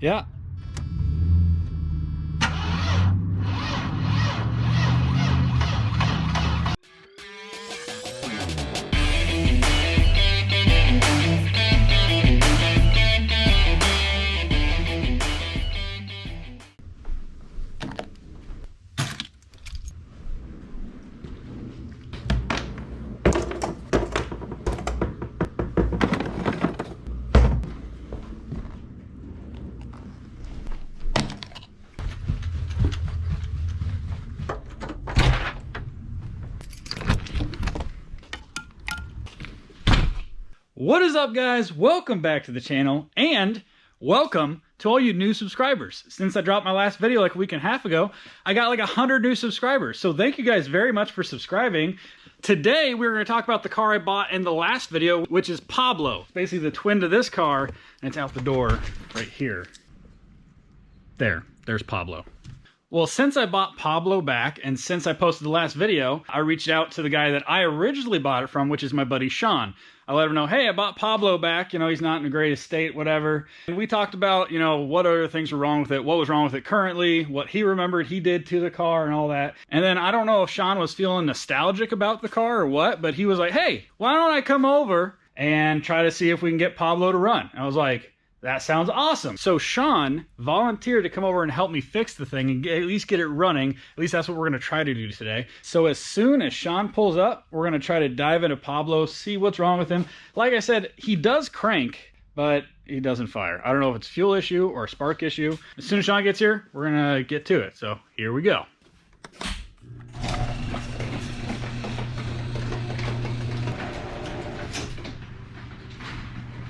Yeah. What is up, guys? Welcome back to the channel, and welcome to all you new subscribers. Since I dropped my last video like a week and a half ago, I got like 100 new subscribers. So thank you guys very much for subscribing. Today, we're going to talk about the car I bought in the last video, which is Pablo. Basically the twin to this car, and it's out the door right here. There's Pablo. Well, since I bought Pablo back, and since I posted the last video, I reached out to the guy that I originally bought it from, which is my buddy Sean. I let him know, hey, I bought Pablo back, you know, he's not in the greatest state, whatever. And we talked about, you know, what other things were wrong with it, what was wrong with it currently, what he remembered he did to the car and all that. And then I don't know if Sean was feeling nostalgic about the car or what, but he was like, hey, why don't I come over and try to see if we can get Pablo to run? I was like, that sounds awesome. So Sean volunteered to come over and help me fix the thing and at least get it running. At least that's what we're going to try to do today. So as soon as Sean pulls up, we're going to try to dive into Pablo, see what's wrong with him. Like I said, he does crank, but he doesn't fire. I don't know if it's a fuel issue or a spark issue. As soon as Sean gets here, we're going to get to it. So here we go.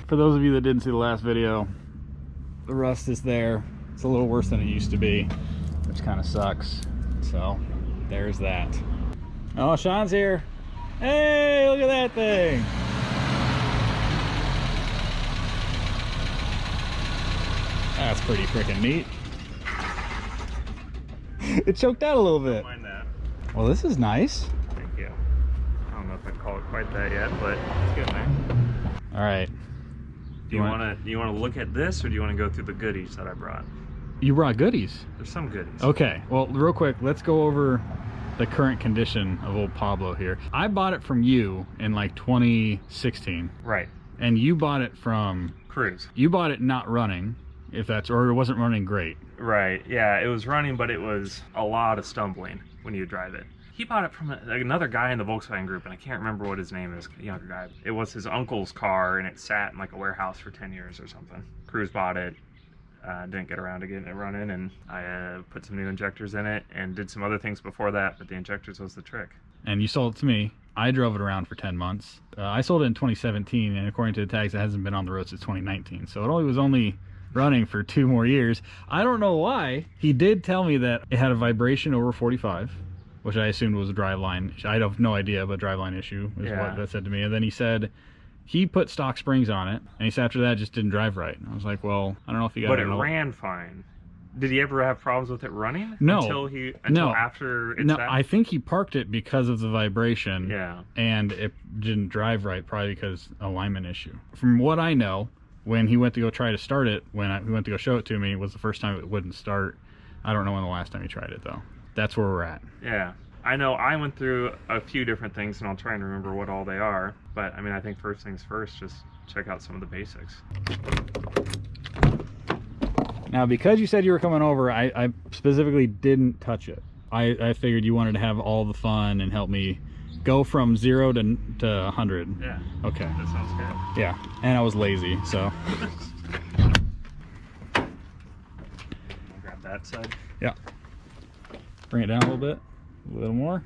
For those of you that didn't see the last video, the rust is there. It's a little worse than it used to be, which kind of sucks. So there's that. Oh, Sean's here. Hey, look at that thing. That's pretty freaking neat. It choked out a little bit. Don't mind that. Well, this is nice. Thank you. I don't know if I'd call it quite that yet, but it's getting there. All right. Do you want to look at this, or do you want to go through the goodies that I brought? You brought goodies. There's some goodies. Okay, well, real quick, let's go over the current condition of old Pablo here. I bought it from you in like 2016. Right. And you bought it from Cruise. You bought it not running, if that's, or it wasn't running great. Right. Yeah, it was running, but it was a lot of stumbling when you drive it. He bought it from another guy in the Volkswagen group, and I can't remember what his name is, a younger guy. It was his uncle's car, and it sat in like a warehouse for 10 years or something. Cruise bought it, didn't get around to getting it running, and I put some new injectors in it and did some other things before that, but the injectors was the trick. And you sold it to me. I drove it around for 10 months. I sold it in 2017, and according to the tags, it hasn't been on the road since 2019. So it was only running for 2 more years. I don't know why. He did tell me that it had a vibration over 45. Which I assumed was a driveline. I have no idea, but driveline issue is what that said to me. And then he said he put stock springs on it, and he said after that it just didn't drive right. And I was like, well, I don't know if you got it. But it ran fine. Did he ever have problems with it running? No. Until after it sat? I think he parked it because of the vibration. Yeah. And it didn't drive right, probably because alignment issue. From what I know, when he went to go try to start it, he went to go show it to me, it was the first time it wouldn't start. I don't know when the last time he tried it though. That's where we're at. Yeah. I know I went through a few different things, and I'll try and remember what all they are. But, I mean, I think first things first, just check out some of the basics. Now, because you said you were coming over, I specifically didn't touch it. I figured you wanted to have all the fun and help me go from 0 to 100. Yeah. Okay. That sounds good. Yeah. And I was lazy, so. I'll grab that side. Yeah. Bring it down a little bit. A little more.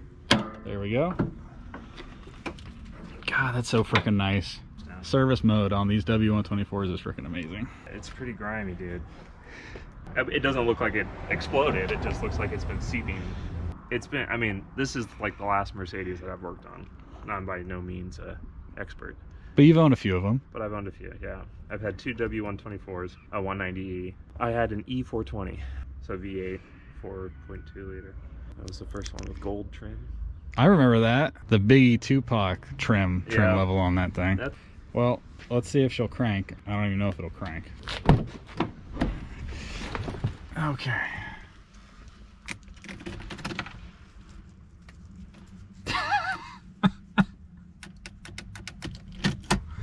There we go. God, that's so freaking nice. Service mode on these W124s is freaking amazing. It's pretty grimy, dude. It doesn't look like it exploded. It just looks like it's been seeping. I mean, this is like the last Mercedes that I've worked on. I'm by no means an expert. But you've owned a few of them. But I've owned a few, yeah. I've had 2 W124s, a 190E. I had an E420, so V8, 4.2 liter. That was the first one with gold trim. I remember that. The Biggie Tupac trim level on that thing. Well, let's see if she'll crank. I don't even know if it'll crank. Okay.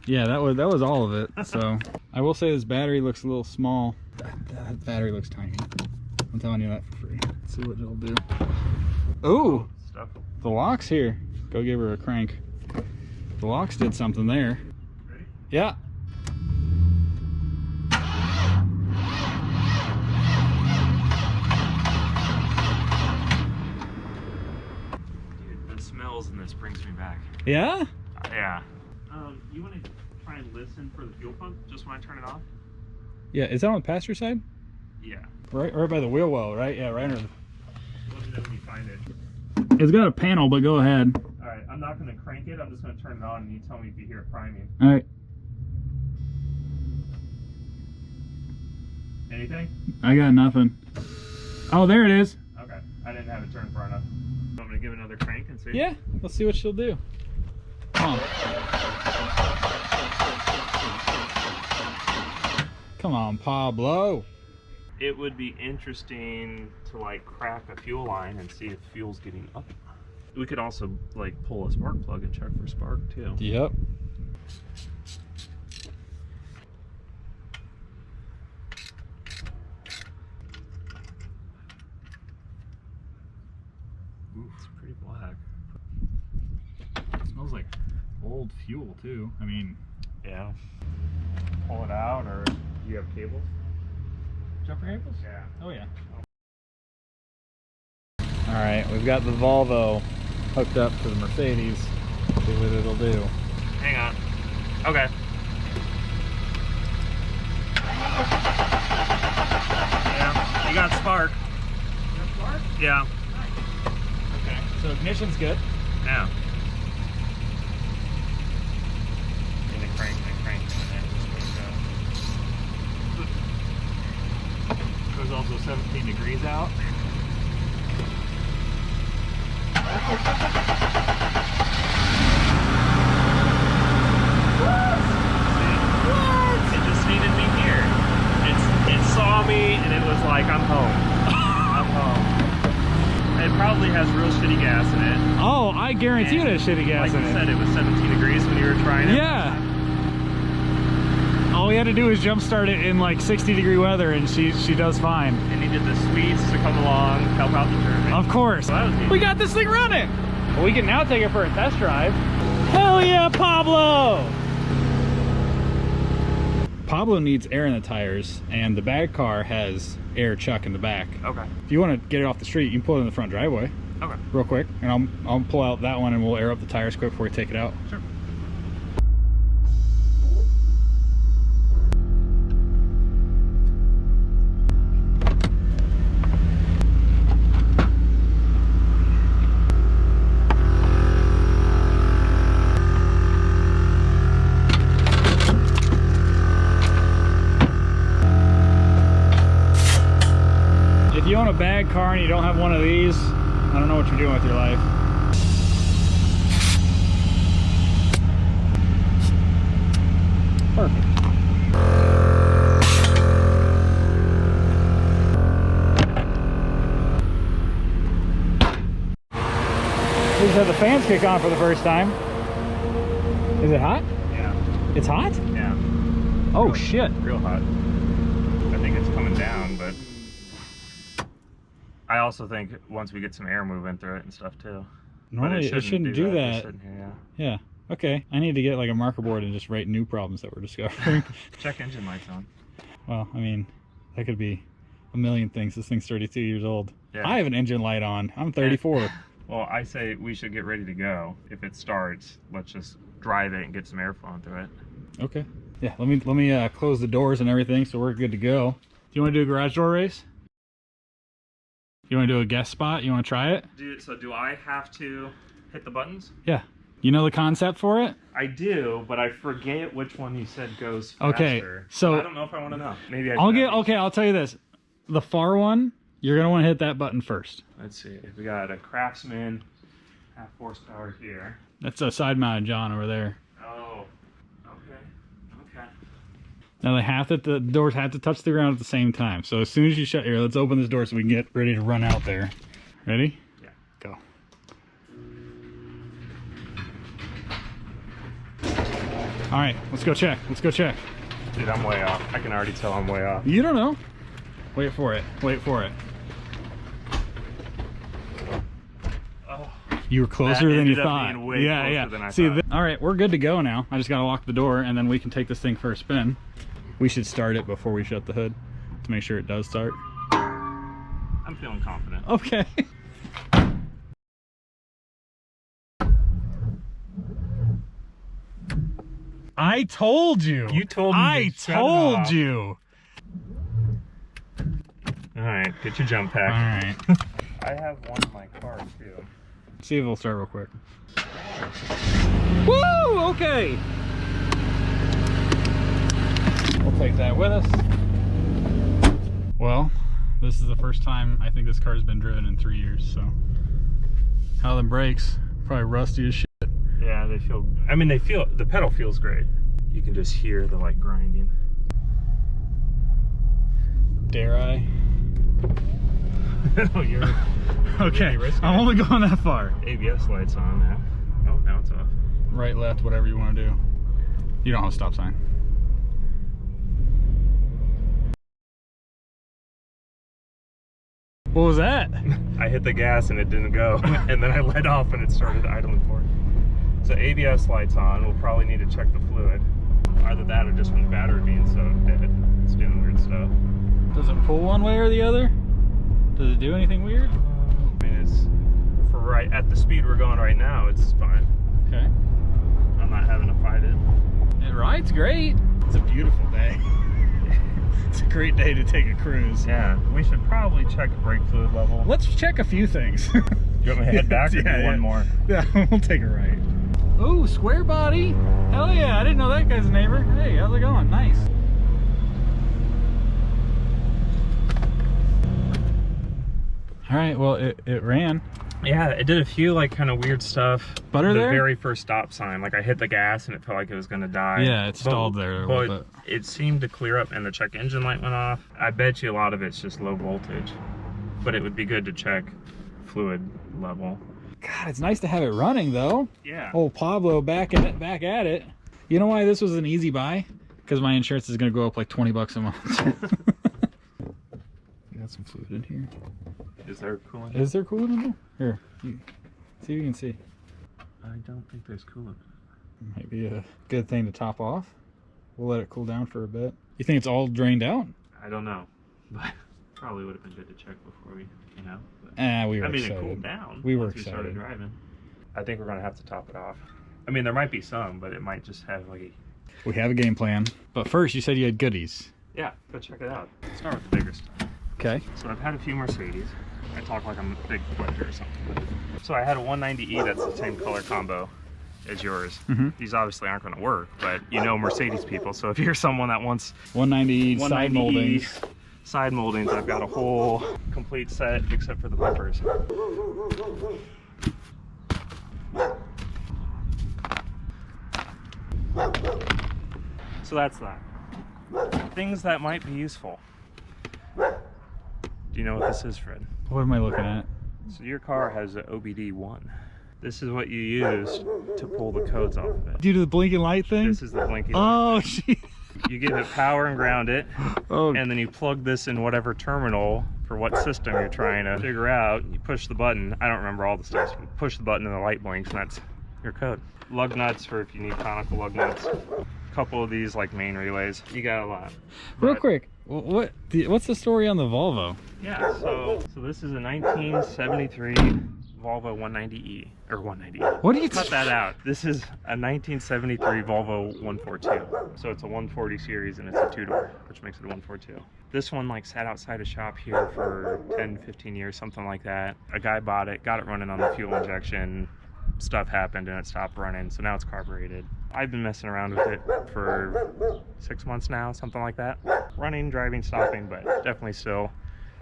Yeah, that was all of it. So I will say this battery looks a little small. That battery looks tiny. I'm telling you that for free. Let's see what it'll do. Ooh, Stuff. the lock's here. Go give her a crank. The locks did something there. Ready? Yeah. Dude, the smells in this brings me back. Yeah? Yeah. You want to try and listen for the fuel pump just when I turn it off? Yeah, is that on the passenger side? Yeah. Right by the wheel well, right? Yeah, right under the... Let me know when you find it. It's got a panel, but go ahead. Alright, I'm not going to crank it. I'm just going to turn it on and you tell me if you hear it priming. All right. Anything? I got nothing. Oh, there it is. Okay. I didn't have it turned far enough. Want me to give it another crank and see? Yeah, let's see what she'll do. Come on. Come on, Pablo. It would be interesting to like crack a fuel line and see if fuel's getting up. We could also like pull a spark plug and check for spark too. Yep. Ooh, it's pretty black. It smells like old fuel too. I mean, Yeah. Pull it out, or do you have cables? jumper cables? Yeah. Oh yeah. All right, we've got the Volvo hooked up to the Mercedes. See what it'll do. Hang on. Okay. Yeah, you got spark. You got spark? Yeah. Nice. Okay, so ignition's good. Yeah. And then crank, and then just go. It was also 17 degrees out. It just needed me here. It saw me and it was like, I'm home. I'm home. It probably has real shitty gas in it. Oh, I guarantee And it has shitty gas like in you it. said, it was 17 degrees when you were trying it. Yeah. All we had to do was jump start it in like 60-degree weather and she does fine. And needed the Swedes to come along, help out the journey. Of course. So that was neat. We got this thing running. Well, we can now take it for a test drive. Hell yeah, Pablo! Pablo needs air in the tires, and the bag car has air chuck in the back. Okay. If you want to get it off the street, you can pull it in the front driveway Okay. real quick, and I'll pull out that one and we'll air up the tires quick before we take it out. Sure. If you own a bag car and you don't have one of these, I don't know what you're doing with your life. Perfect. We just had the fans kick on for the first time. Is it hot? Yeah. It's hot? Yeah. Oh shit. Real hot. I think it's coming down, but I also think once we get some air moving through it and stuff too. Normally it shouldn't do that. Just sitting here, Yeah. Okay. I need to get like a marker board and just write new problems that we're discovering. Check engine lights on. Well, I mean, that could be a million things. This thing's 32 years old. Yeah. I have an engine light on. I'm 34. Well, I say we should get ready to go. If it starts, let's just drive it and get some air flowing through it. Okay. Yeah. Let me close the doors and everything, so we're good to go. Do you want to do a garage door race? You want to do a guest spot? You want to try it? Do I have to hit the buttons? Yeah. You know the concept for it? I do, but I forget which one you said goes faster. Okay, so I don't know if I want to know. Maybe I'll tell you this. The far one, you're going to want to hit that button first. Let's see. We got a Craftsman, half horsepower here. That's a side mounted John over there. Oh, okay. Now the doors have to touch the ground at the same time. So as soon as you shut here, let's open this door so we can get ready to run out there. Ready? Yeah. Go. All right, let's go check. Let's go check. Dude, I'm way off. I can already tell I'm way off. You don't know. Wait for it. Wait for it. Oh, You were closer than you ended up thought. being way closer than I See, thought. all right, we're good to go now. I just gotta lock the door, and then we can take this thing for a spin. We should start it before we shut the hood to make sure it does start. I'm feeling confident. Okay. I told you. You told me. I told you. All right, get your jump pack. All right. I have one in my car too. See if it'll start real quick. Woo! Okay. We'll take that with us. Well, this is the first time I think this car's been driven in 3 years, so. How are them brakes? Probably rusty as shit. Yeah, they feel. I mean, the pedal feels great. You can just hear the like grinding. Dare I? Oh, you're Okay, risking I'm it. only going that far. ABS lights on now. Oh, now it's off. Right, left, whatever you want to do. You don't have a stop sign. What was that? I hit the gas and it didn't go, and then I let off and it started idling for it. So ABS lights on. We'll probably need to check the fluid. Either that or just from the battery being so dead. It's doing weird stuff. Does it pull one way or the other? Does it do anything weird? I mean, it's for right at the speed we're going right now. It's fine. Okay. I'm not having to fight it. It rides great. It's a beautiful day. It's a great day to take a cruise. Yeah, we should probably check brake fluid level. Let's check a few things. You want me to head back or do one more? Yeah, we'll take a right. Oh, square body. Hell yeah, I didn't know that guy's a neighbor. Hey, how's it going? Nice. All right, well, it ran. Yeah, it did a few like kind of weird stuff. Butter the there? very first stop sign, like I hit the gas and it felt like it was gonna die. Yeah, it stalled there a little bit. It seemed to clear up and the check engine light went off. I bet you a lot of it's just low voltage, but it would be good to check fluid level. God, it's nice to have it running though. Yeah. Oh, Pablo back at it. You know why this was an easy buy? Because my insurance is gonna go up like 20 bucks a month. Got some fluid in here. Is there coolant? Is there coolant in there? Here, see if you can see. I don't think there's coolant. Might be a good thing to top off. We'll let it cool down for a bit. You think it's all drained out? I don't know, but probably would have been good to check before we, you know. But, We were I mean, excited. it cooled down. We were once we started excited. driving. I think we're gonna have to top it off. I mean, there might be some, but it might just have like. We have a game plan. But first, you said you had goodies. Yeah, go check it out. Start with the bigger stuff. Okay. So I've had a few Mercedes. I talk like I'm a big collector or something. So I had a 190E that's the same color combo as yours. These obviously aren't going to work, but you know Mercedes people. So if you're someone that wants 190 side 190E moldings. side moldings, I've got a whole complete set except for the bumpers. So that's that. Things that might be useful. Do you know what this is, Fred? What am I looking at? So your car has an OBD1. This is what you use to pull the codes off of it. Due to the blinking light thing? This is the blinky light. Oh, gee. You give it power and ground it, Oh, and then you plug this in whatever terminal for what system you're trying to figure out. You push the button. I don't remember all the steps, but push the button and the light blinks, and that's your code. Lug nuts for if you need conical lug nuts. A couple of these like main relays. You got a lot. real But- quick. What's the story on the Volvo? Yeah, so this is a 1973 Volvo 190E, or 190E. What do you Cut that out. This is a 1973 Volvo 142. So it's a 140 series and it's a two-door, which makes it a 142. This one like sat outside a shop here for 10, 15 years, something like that. A guy bought it, got it running on the fuel injection. Stuff happened and it stopped running, so now it's carbureted. I've been messing around with it for 6 months now, something like that. Running, driving, stopping, but definitely still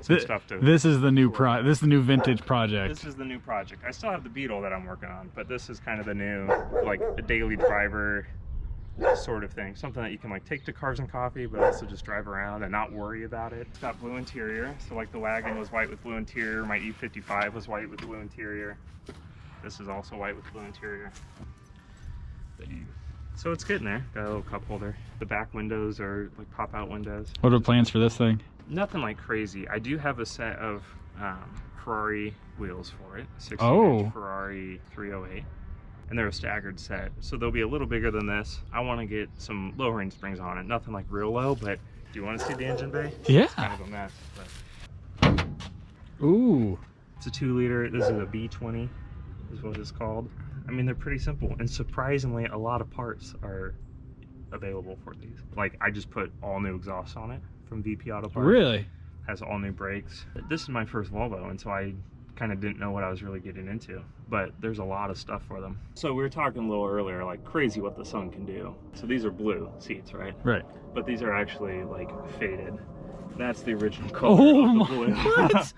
some stuff to. This is the new this is the new vintage project. This is the new project. I still have the Beetle that I'm working on, but this is kind of the new, like a daily driver sort of thing. Something that you can like take to Cars and Coffee, but also just drive around and not worry about it. It's got blue interior, so like the wagon was white with blue interior. My E55 was white with blue interior. This is also white with blue interior. Dang. So it's getting there. Got a little cup holder. The back windows are like pop-out windows. What are the plans for this thing? Nothing like crazy. I do have a set of Ferrari wheels for it. 16-inch Ferrari 308. And they're a staggered set, so they'll be a little bigger than this. I want to get some lowering springs on it. Nothing like real low, but do you want to see the engine bay? Yeah. It's kind of a mess, but... Ooh. It's a 2-liter. This is a B20 is what it's called. I mean, they're pretty simple, and surprisingly a lot of parts are available for these. Like, I just put all new exhaust on it from VP Auto Parts. Really? Has all new brakes. This is my first Volvo, and so I kind of didn't know what I was really getting into, but there's a lot of stuff for them. So we were talking a little earlier, like crazy what the sun can do. So these are blue seats, right? Right. But these are actually like faded. That's the original color of the blue. What?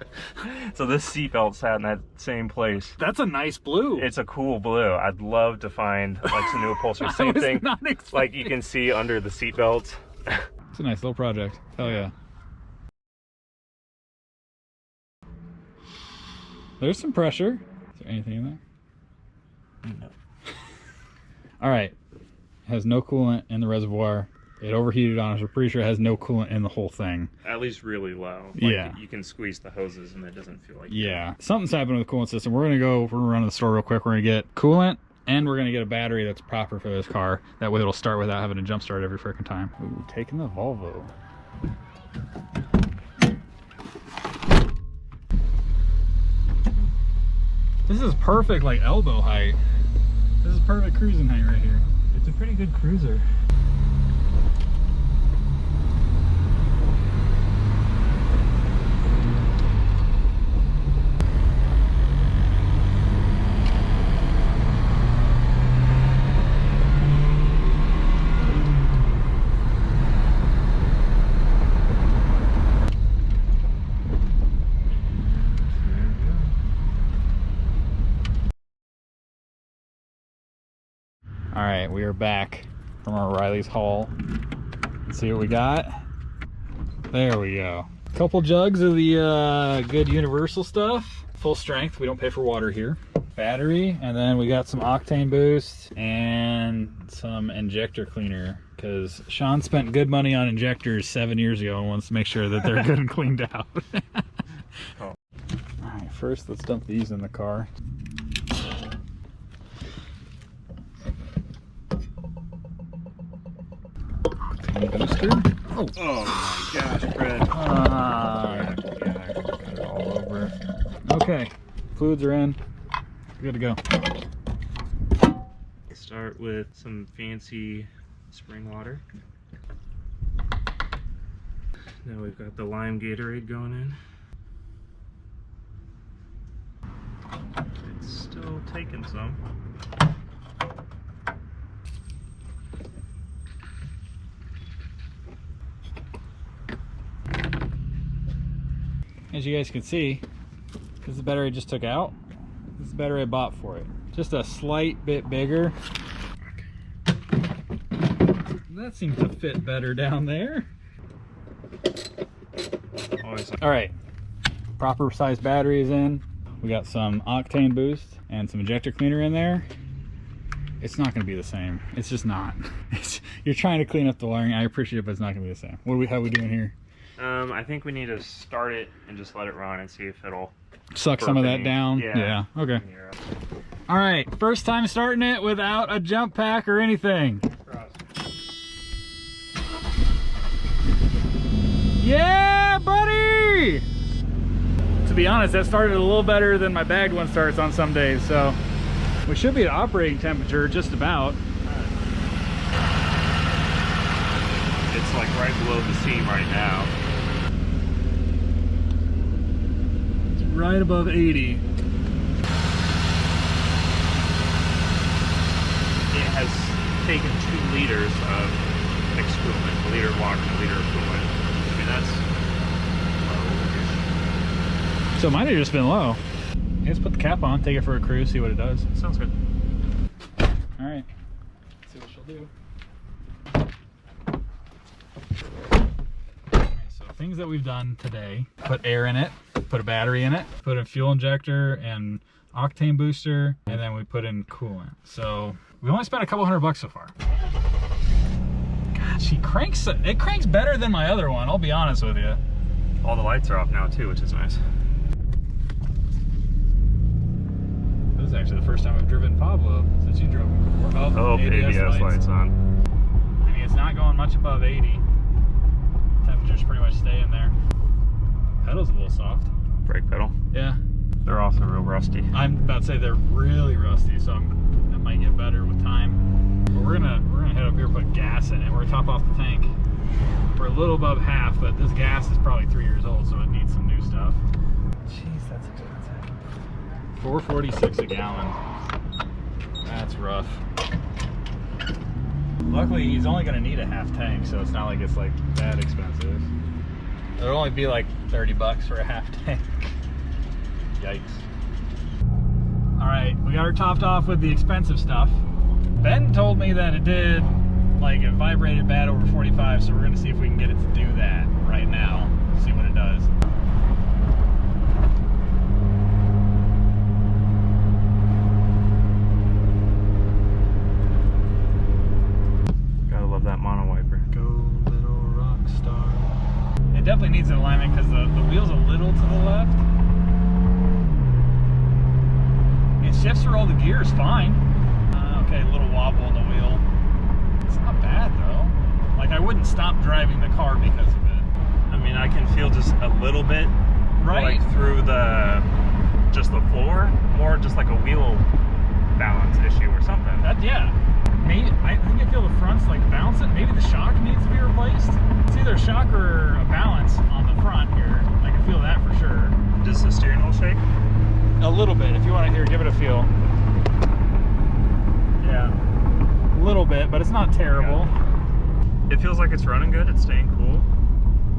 So this seatbelt sat in that same place. That's a nice blue. It's a cool blue. I'd love to find like some new upholstery. Same thing, like you can see under the seatbelts. It's a nice little project. Hell yeah. There's some pressure. Is there anything in there? No. All right. It has no coolant in the reservoir. It overheated on us. We're pretty sure it has no coolant in the whole thing. At least really low. Like, yeah. You can squeeze the hoses and it doesn't feel like... Yeah. Something's happened with the coolant system. We're gonna run to the store real quick. We're gonna get coolant and we're gonna get a battery that's proper for this car. That way it'll start without having to jump start every freaking time. Ooh, taking the Volvo. This is perfect, like elbow height. This is perfect cruising height right here. It's a pretty good cruiser. All right, we are back from our Riley's haul. Let's see what we got. There we go. Couple jugs of the good Universal stuff. Full strength, we don't pay for water here. Battery, and then we got some octane boost and some injector cleaner because Sean spent good money on injectors 7 years ago and wants to make sure that they're good and cleaned out. Oh. All right, first let's dump these in the car. Booster. Oh my gosh, Fred. Yeah, got it all over. Okay, fluids are in. Good to go. Start with some fancy spring water. Now we've got the lime Gatorade going in. It's still taking some. As you guys can see, because the battery just took out, this is the battery I bought for it. Just a slight bit bigger. That seems to fit better down there. All right, proper size battery is in. We got some octane boost and some injector cleaner in there. It's not going to be the same. It's just not. You're trying to clean up the wiring. I appreciate it, but it's not going to be the same. How are we doing here? I think we need to start it and just let it run and see if it'll suck some of that down. Yeah. Okay. All right. First time starting it without a jump pack or anything. Yeah, buddy! To be honest, that started a little better than my bagged one starts on some days, so we should be at operating temperature just about. It's like right below the seam right now. It's right above 80. It has taken 2 liters of mixed coolant, a liter of water and a liter of coolant. I mean, that's low. So it might have just been low. Let's put the cap on, take it for a cruise, see what it does. Sounds good. All right, let's see what she'll do. things that we've done today. Put air in it, put a battery in it, put a fuel injector and octane booster, and then we put in coolant. So we only spent a couple $100 so far. God, it cranks better than my other one, I'll be honest with you. All the lights are off now too, which is nice. This is actually the first time I've driven Pablo since you drove him before. Oh, ABS lights on. I mean, it's not going much above 80. Temperature's pretty much staying there. Pedal's a little soft. Brake pedal. Yeah. They're also real rusty. I'm about to say they're really rusty, so that might get better with time. But we're gonna head up here and put gas in it. We're gonna top off the tank. We're a little above half, but this gas is probably 3 years old, so it needs some new stuff. Jeez, that's expensive. $4.46 a gallon. That's rough. Luckily, he's only gonna need a half tank, so it's not like it's like that expensive. It'll only be like $30 for a half tank. Yikes. All right, we got her topped off with the expensive stuff. Ben told me that it did, like it vibrated bad over 45, so we're gonna see if we can get it to do that right now. See what it does. Gotta love that mono wiper. Go little rock star. It definitely needs an alignment because the wheel's a little to the left. It shifts through all the gears fine. Okay, a little wobble in the wheel. It's not bad though. Like I wouldn't stop driving the car because of it. I mean, I can feel just a little bit, Right. like through just the floor, more just like a wheel balance issue or something. That, yeah. Maybe, I think I feel the front's like bouncing. Maybe the shock needs to be replaced. It's either a shock or a balance on the front here. I can feel that for sure. Does the steering wheel shake? A little bit. If you want to hear, give it a feel. Yeah. A little bit, but it's not terrible. Yeah. It feels like it's running good. It's staying cool.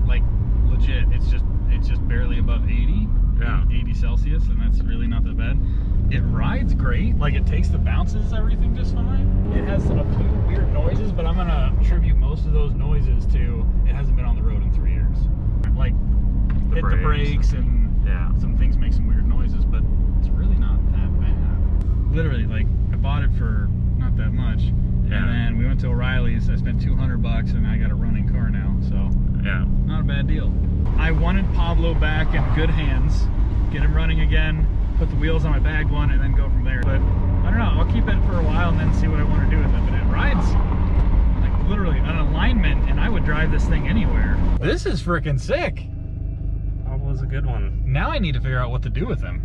Like legit, it's just barely above 80. Yeah. 80 Celsius, and that's really not that bad. It rides great. Like it takes the bounces, everything just fine. It has a few weird noises, but I'm gonna attribute most of those noises to it hasn't been on the road in 3 years. Like hit the brakes and yeah, some things make some weird noises, but it's really not that bad. Literally, like I bought it for not that much, yeah, and then we went to O'Reilly's. I spent $200, and I got a running car now, so yeah, not a bad deal. I wanted Pablo back in good hands, get him running again, put the wheels on my bagged one, and then go from there. But I don't know, I'll keep it for a while and then see what I want to do with it. But it rides like literally an alignment, and I would drive this thing anywhere. This is freaking sick. That was a good one. Now I need to figure out what to do with him.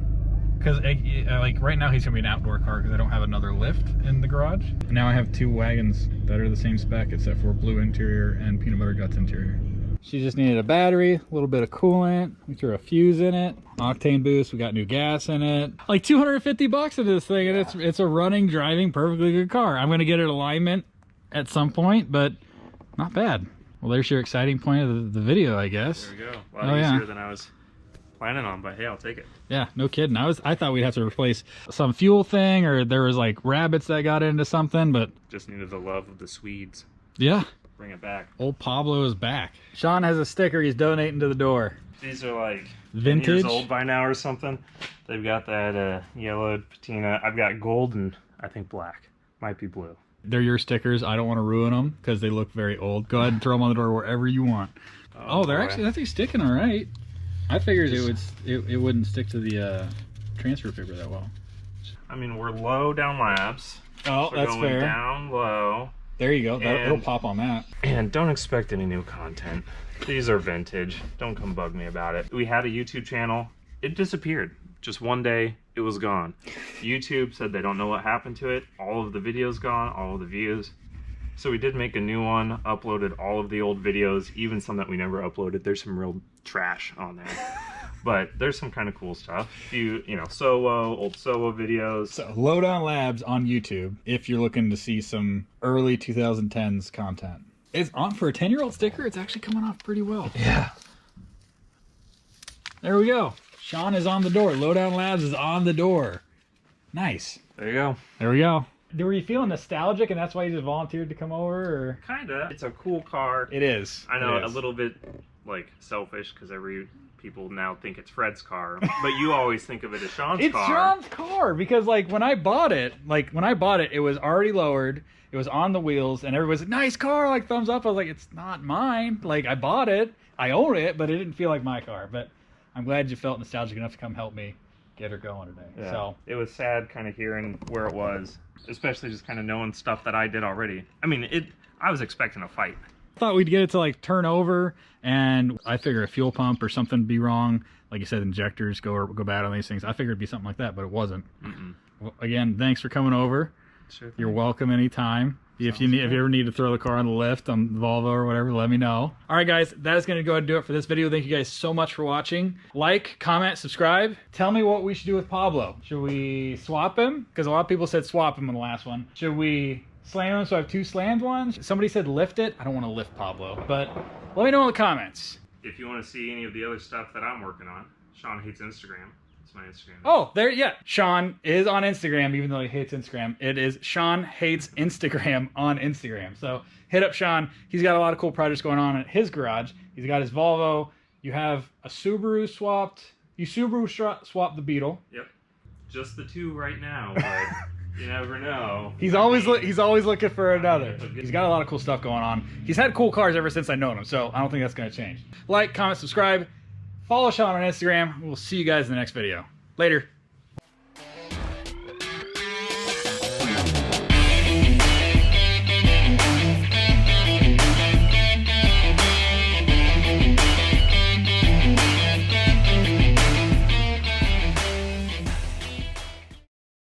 Because like right now he's gonna be an outdoor car because I don't have another lift in the garage. And now I have two wagons that are the same spec except for blue interior and peanut butter guts interior. She just needed a battery, a little bit of coolant. We threw a fuse in it, octane boost. We got new gas in it. Like $250 into this thing, and it's a running, driving, perfectly good car. I'm gonna get it alignment at some point, but not bad. Well, there's your exciting point of the video, I guess. There we go. A lot easier than I was planning on, but hey, I'll take it. Yeah, no kidding. I thought we'd have to replace some fuel thing, or there was like rabbits that got into something, but just needed the love of the Swedes. Yeah. Bring it back. Old Pablo is back. Sean has a sticker he's donating to the door. These are like vintage, 10 years old by now or something. They've got that yellowed patina. I've got gold and I think black. Might be blue. They're your stickers. I don't want to ruin them because they look very old. Go ahead and throw them on the door wherever you want. Oh, they're actually sticking all right. I figured it wouldn't stick to the transfer paper that well. I mean, we're low down labs. Oh, so that's going fair. Down low. There you go. It'll pop on that. And don't expect any new content. These are vintage. Don't come bug me about it. We had a YouTube channel. It disappeared. Just one day, it was gone. YouTube said they don't know what happened to it. All of the videos gone, all of the views. So we did make a new one, uploaded all of the old videos, even some that we never uploaded. There's some real trash on there. But there's some kind of cool stuff. You know, old Sowo videos. So Lowdown Labs on YouTube if you're looking to see some early 2010s content. It's on for a 10-year-old sticker. It's actually coming off pretty well. Yeah. There we go. Sean is on the door. Lowdown Labs is on the door. Nice. There you go. There we go. Were you feeling nostalgic and that's why you just volunteered to come over? Or? Kinda. It's a cool car. It is. I know, It a is. little bit like selfish because people now think it's Fred's car, but you always think of it as Sean's It's car. Sean's car because like when I bought it, it was already lowered. It was on the wheels, and everybody's like, "Nice car!" Like thumbs up. I was like, "It's not mine. Like I bought it, I own it, but it didn't feel like my car." But I'm glad you felt nostalgic enough to come help me get her going today. Yeah. So it was sad kind of hearing where it was, especially just kind of knowing stuff that I did already. I mean, I was expecting a fight. thought we'd get it to like turn over, and I figure a fuel pump or something would be wrong. Like you said, injectors go bad on these things. I figured it'd be something like that, but it wasn't. Well, again, thanks for coming over. Sure thing. You're welcome anytime. If you ever need to throw the car on the lift on the Volvo or whatever, let me know. All right, guys, that is going to go ahead and do it for this video. Thank you guys so much for watching. Like, comment, subscribe. Tell me what we should do with Pablo. Should we swap him? Because a lot of people said swap him in the last one. Should we slam him so I have two slammed ones? Somebody said lift it. I don't want to lift Pablo, but let me know in the comments. If you want to see any of the other stuff that I'm working on, Sean Hates Instagram. It's my Instagram. Oh, there, yeah. Sean is on Instagram, even though he hates Instagram. It is Sean Hates Instagram on Instagram. So hit up Sean. He's got a lot of cool projects going on at his garage. He's got his Volvo. You have a Subaru swapped. You Subaru swapped the Beetle. Yep. Just the two right now, but you never know. He's always looking for another. He's got a lot of cool stuff going on. He's had cool cars ever since I known him, so I don't think that's going to change. Like, comment, subscribe. Follow Sean on Instagram. We'll see you guys in the next video. Later.